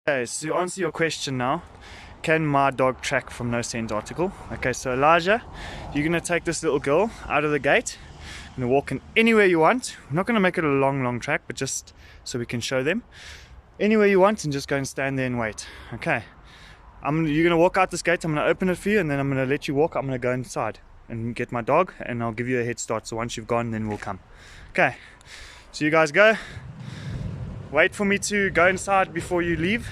Okay, so to answer your question now, can my dog track from No Scent article? Okay, so Elijah, you're gonna take this little girl out of the gate. You're gonna walk in anywhere you want. We're not gonna make it a long track, but just so we can show them. Anywhere you want, and just go and stand there and wait. Okay. You're gonna walk out this gate. I'm gonna open it for you, and then I'm gonna let you walk. I'm gonna go inside and get my dog, and I'll give you a head start. So once you've gone, then we'll come. Okay. So you guys go. Wait for me to go inside before you leave.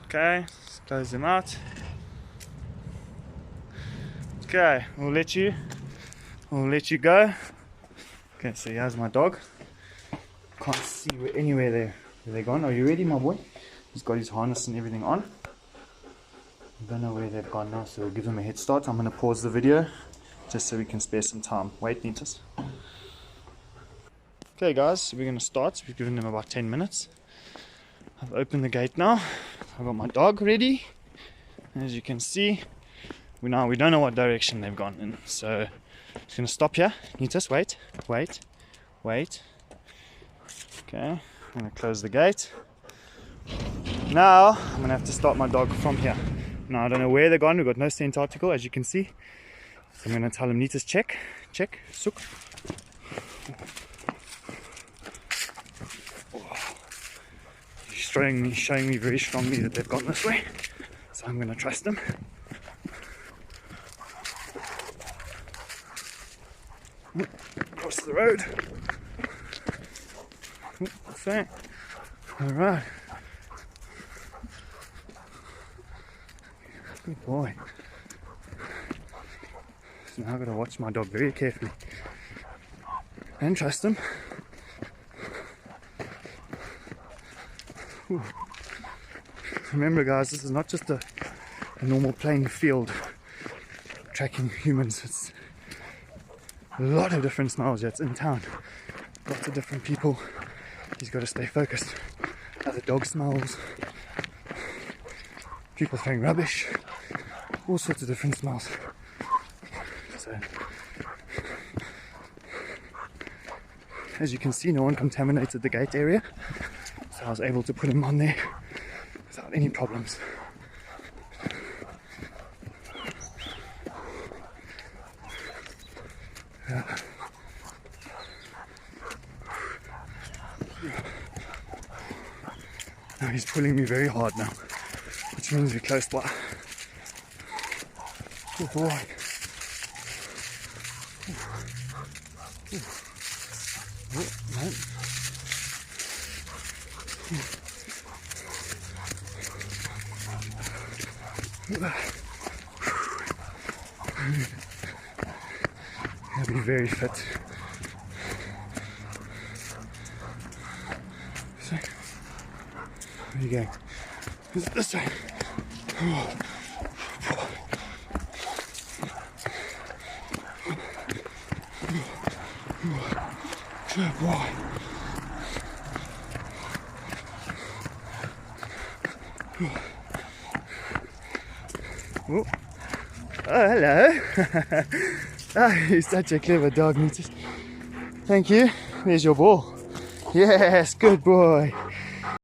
Okay, let's close them out. Okay, we'll let you go. Okay, so here's my dog. Can't see anywhere they're gone. Are you ready, my boy? He's got his harness and everything on. I don't know where they've gone now, so we'll give them a head start. I'm going to pause the video just so we can spare some time. Wait, Nitas. Okay guys, so we're going to start. We've given them about 10 minutes. I've opened the gate now. I've got my dog ready. As you can see, we don't know what direction they've gone in. So I'm just going to stop here. Nitas, wait. Okay, I'm going to close the gate. Now I'm going to have to start my dog from here. Now I don't know where they're gone. We've got no scent article, as you can see. So I'm going to tell him, Nitas, check, sook. Showing me very strongly that they've gone this way, so I'm going to trust them. Across the road. What's that? Alright. Good boy. So now I've got to watch my dog very carefully and trust him. Ooh. Remember guys, this is not just a normal playing field tracking humans. It's a lot of different smells. Yeah, it's in town. Lots of different people. He's got to stay focused. Other dog smells. People throwing rubbish. All sorts of different smells. So, as you can see, no one contaminated the gate area. So I was able to put him on there without any problems. Yeah. Now he's pulling me very hard now, which means we're close by. Good boy. Oh, no. He'll be very fit. So, where are you going? Is it this way? Oh. Good boy. Oh, hello. Oh, he's such a clever dog. Thank you. There's your ball. Yes, good boy.